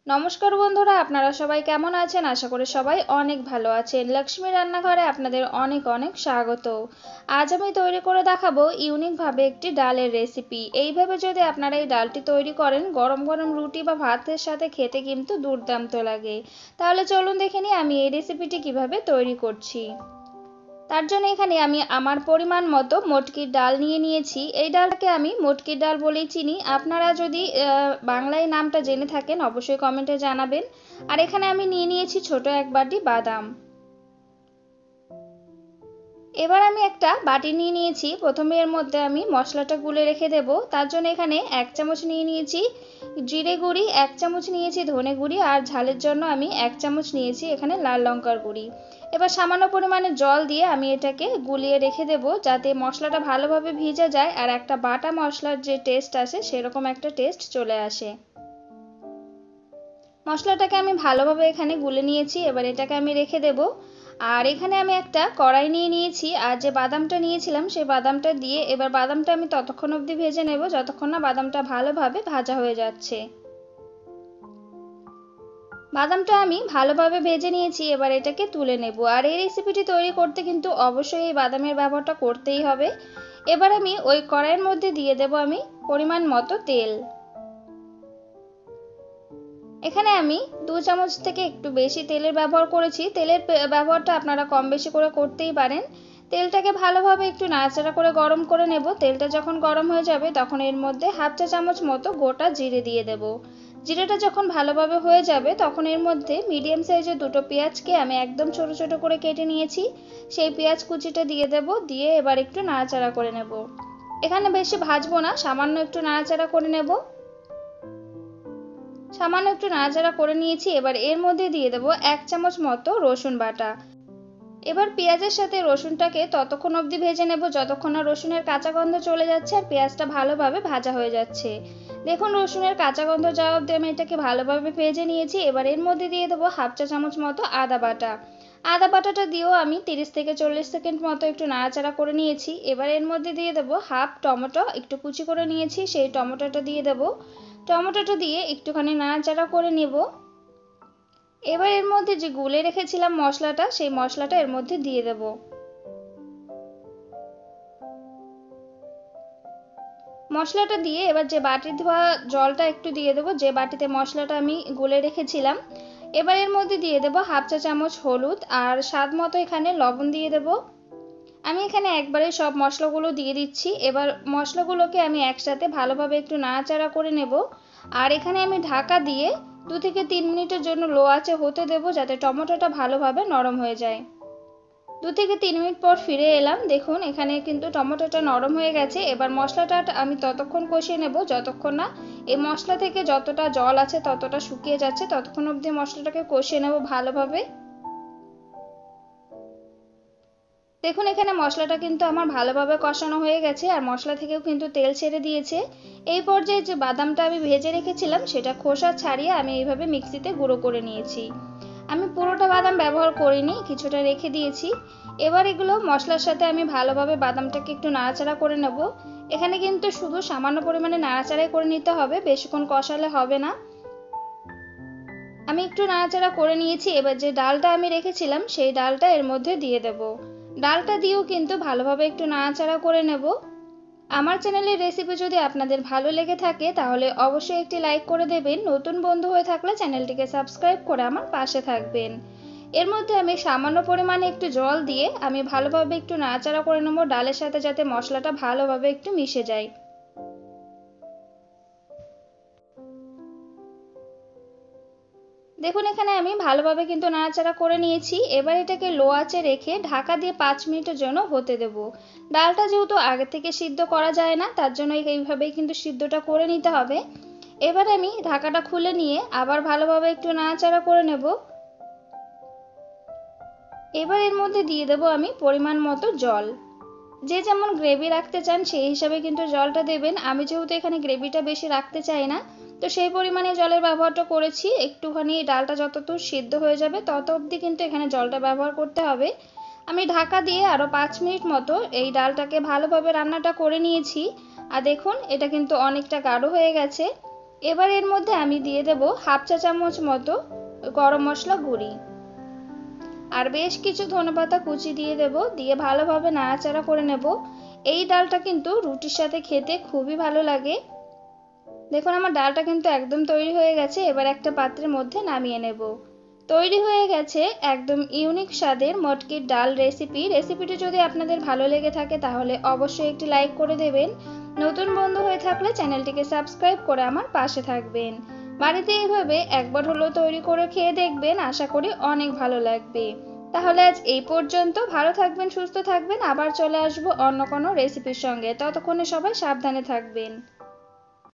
নমস্কার বন্ধুরা, আপনারা সবাই কেমন আছেন? আশা করি সবাই অনেক ভালো আছেন। লক্ষ্মী রান্নাঘরে আপনাদের অনেক অনেক স্বাগত। আজ আমি তৈরি করে দেখাবো ইউনিকভাবে একটি ডালের রেসিপি। এইভাবে যদি আপনারা এই ডালটি তৈরি করেন, গরম গরম রুটি বা ভাতের সাথে খেতে কিন্তু দুর্দান্ত লাগে। তাহলে চলুন দেখে নিই আমি এই রেসিপিটি কিভাবে তৈরি করছি। তার জন্য এখানে আমি আমার পরিমাণ মতো মটকির ডাল নিয়ে নিয়েছি। এই ডালটাকে আমি মটকির ডাল বলেই চিনি। আপনারা যদি বাংলায় নামটা জেনে থাকেন অবশ্যই কমেন্টে জানাবেন। আর এখানে আমি নিয়ে নিয়েছি ছোট এক বাটি বাদাম। এবার আমি একটা বাটি নিয়ে নিয়েছি। প্রথমে এর মধ্যে আমি মশলাটা গুলে রেখে দেব। তার জন্য এখানে 1 চামচ নিয়ে নিয়েছি জিরে গুঁড়ি, 1 চামচ নিয়েছি ধনে গুঁড়ি, আর ঝালের জন্য আমি 1 চামচ নিয়েছি এখানে লাল লঙ্কার গুঁড়ি। এবার সামান্য পরিমাণে জল দিয়ে আমি এটাকে গুলিয়ে রেখে দেব, যাতে মশলাটা ভালোভাবে ভিজে যায় আর একটা বাটা মশলার যে টেস্ট আসে সেরকম একটা টেস্ট চলে আসে। মশলাটাকে আমি ভালোভাবে এখানে গুলে নিয়েছি। এবার এটাকে আমি রেখে দেব। আর এখানে আমি একটা কড়াই নিয়ে নিয়েছি, আর যে বাদামটা নিয়েছিলাম সেই বাদামটা দিয়ে এবার বাদামটা আমি ততক্ষণ অবধি ভেজে নেব যতক্ষণ না বাদামটা ভালোভাবে ভাজা হয়ে যাচ্ছে। বাদামটা আমি ভালোভাবে ভেজে নিয়েছি। এবার এটাকে তুলে নেব। আর এই রেসিপিটি তৈরি করতে কিন্তু অবশ্যই এই বাদামের ব্যবহারটা করতেই হবে। এবার আমি ওই কড়াইয়ের মধ্যে দিয়ে দেব আমি পরিমাণ মতো তেল। এখানে আমি 2 চামচ থেকে একটু বেশি তেলের ব্যবহার করেছি। তেলের ব্যবহারটা আপনারা কম বেশি করে করতেই পারেন। তেলটাকে ভালোভাবে একটু নাড়াচাড়া করে গরম করে নেব। তেলটা যখন গরম হয়ে যাবে তখন এর মধ্যে 1/2 চা চামচ মতো গোটা জিরে দিয়ে দেব। জিরেটা যখন ভালোভাবে হয়ে যাবে তখন এর মধ্যে মিডিয়াম সাইজের দুটো পেঁয়াজকে আমি একদম ছোট ছোট করে কেটে নিয়েছি সেই পেঁয়াজ কুচিটা দিয়ে দেব। দিয়ে এবার একটু নাড়াচাড়া করে নেব। এখানে বেশি ভাজবো না, সামান্য একটু নাড়াচাড়া করে নেব। সামান্য একটু নাড়াচাড়া করে নিয়েছি। এবার এর মধ্যে দিয়ে দেব 1 চামচ মতো রসুন বাটা। এবার পেঁয়াজের সাথে রসুনটাকে ততক্ষণ অবধি ভেজে নেব যতক্ষণ না রসুনের কাঁচা গন্ধ চলে যাচ্ছে আর পেঁয়াজটা ভালোভাবে ভাজা হয়ে যাচ্ছে। দেখুন রসুনের কাঁচা গন্ধ যাওয়া অবধি আমি এটাকে ভালোভাবে ভেজে নিয়েছি। এবার এর মধ্যে দিয়ে দেবো 1/2 চা চামচ মতো আদা বাটা। আদা বাটাটা দিয়েও আমি 30 থেকে 40 সেকেন্ড মতো একটু নাড়াচাড়া করে নিয়েছি। এবার এর মধ্যে দিয়ে দেবো হাফ টমেটো একটু কুচি করে নিয়েছি, সেই টমেটোটা দিয়ে দেবো। টমেটোটা দিয়ে একটুখানি নাড়াচাড়া করে নেব। এবার এর মধ্যে যে গুলে রেখেছিলাম মশলাটা সেই মশলাটা এর মধ্যে দিয়ে দেব। মশলাটা দিয়ে এবার যে বাটি ধোয়া জলটা একটু দিয়ে দেবো, যে বাটিতে মশলাটা আমি গুলে রেখেছিলাম। এবার এর মধ্যে দিয়ে দেবো 1/2 চা চামচ হলুদ আর স্বাদ মতো এখানে লবণ দিয়ে দেব। আমি এখানে একবারে সব মশলাগুলো দিয়ে দিচ্ছি। এবার মশলাগুলোকে আমি একসাথে ভালোভাবে একটু নাড়াচাড়া করে নেব। আর এখানে আমি ঢাকা দিয়ে 2 থেকে 3 মিনিটের জন্য লো আঁচে হতে দেব, যাতে টমেটোটা ভালোভাবে নরম হয়ে যায়। 2 থেকে 3 মিনিট পর ফিরে এলাম। দেখুন এখানে কিন্তু টমেটোটা নরম হয়ে গেছে। এবার মশলাটা আমি ততক্ষণ কষিয়ে নেব যতক্ষণ না এই মশলা থেকে যতটা জল আছে ততটা শুকিয়ে যাচ্ছে, ততক্ষণ অবধি মশলাটাকে কষিয়ে নেব ভালোভাবে। দেখুন এখানে মশলাটা কিন্তু আমার ভালোভাবে কষানো হয়ে গেছে আর মশলা থেকেও কিন্তু তেল ছেড়ে দিয়েছে। এই পর্যায়ে যে বাদামটা আমি ভেজে রেখেছিলাম সেটা খোসা ছাড়িয়ে আমি এইভাবে মিক্সিতে গুঁড়ো করে নিয়েছি। আমি পুরোটা বাদাম ব্যবহার করিনি, কিছুটা রেখে দিয়েছি। এবার এগুলো মশলার সাথে আমি ভালোভাবে বাদামটাকে একটু নাড়াচাড়া করে নেব। এখানে কিন্তু শুধু সামান্য পরিমাণে নাড়াচাড়াই করে নিতে হবে, বেশিক্ষণ কষালে হবে না। আমি একটু নাড়াচাড়া করে নিয়েছি। এবার যে ডালটা আমি রেখেছিলাম সেই ডালটা এর মধ্যে দিয়ে দেব। ডালটা দিয়েও কিন্তু ভালোভাবে একটু নাড়াচাড়া করে নেব। আমার চ্যানেলের রেসিপি যদি আপনাদের ভালো লেগে থাকে তাহলে অবশ্যই একটি লাইক করে দেবেন। নতুন বন্ধু হয়ে থাকলে চ্যানেলটিকে সাবস্ক্রাইব করে আমার পাশে থাকবেন। এর মধ্যে আমি সামান্য পরিমাণে একটু জল দিয়ে আমি ভালোভাবে একটু নাড়াচাড়া করে নেব ডালের সাথে, যাতে মশলাটা ভালোভাবে একটু মিশে যায়। দেখুন এখানে আমি ভালোভাবে কিন্তু নাড়াচাড়া করে নিয়েছি। এবার এটাকে লো আঁচে রেখে ঢাকা দিয়ে 5 মিনিটের জন্য হতে দেব। ডালটা যেহেতু আগে থেকে সিদ্ধ করা যায় না তার জন্য এইভাবেই কিন্তু সিদ্ধটা করে নিতে হবে। এবার আমি ঢাকাটা খুলে নিয়ে আবার ভালোভাবে একটু নাড়াচাড়া করে নেব। এবার এর মধ্যে দিয়ে দেব আমি পরিমাণ মতো জল। যে যেমন গ্রেভি রাখতে চান সেই হিসাবে কিন্তু জলটা দেবেন। আমি যেহেতু এখানে গ্রেভিটা বেশি রাখতে চাই না তো সেই পরিমাণে জলের ব্যবহারটা করেছি। একটুখানি ডালটা যতদূর সিদ্ধ হয়ে যাবে তত অবধি কিন্তু এখানে জলটা ব্যবহার করতে হবে। আমি ঢাকা দিয়ে আরও 5 মিনিট মতো এই ডালটাকে ভালোভাবে রান্নাটা করে নিয়েছি। আর দেখুন এটা কিন্তু অনেকটা গাঢ় হয়ে গেছে। এবার এর মধ্যে আমি দিয়ে দেব হাফ চা চামচ মতো গরম মশলা গুঁড়ি আর বেশ কিছু ধনেপাতা কুচি দিয়ে দেব, দিয়ে ভালোভাবে নাড়াচাড়া করে নেব। এই ডালটা কিন্তু রুটির সাথে খেতে খুবই ভালো লাগে। দেখুন আমার ডালটা কিন্তু একদম তৈরি হয়ে গেছে। এবার একটা পাত্রের মধ্যে নামিয়ে নেব। তৈরি হয়ে গেছে একদম ইউনিক স্বাদের মটকির ডাল রেসিপিটি যদি আপনাদের ভালো লেগে থাকে তাহলে অবশ্যই একটি লাইক করে দেবেন। নতুন বন্ধু হয়ে থাকলে চ্যানেলটিকে সাবস্ক্রাইব করে আমার পাশে থাকবেন। বাড়িতে এইভাবে একবার হলেও তৈরি করে খেয়ে দেখবেন, আশা করি অনেক ভালো লাগবে। তাহলে আজ এই পর্যন্ত। ভালো থাকবেন, সুস্থ থাকবেন। আবার চলে আসবো অন্য কোনো রেসিপির সঙ্গে। ততক্ষণে সবাই সাবধানে থাকবেন।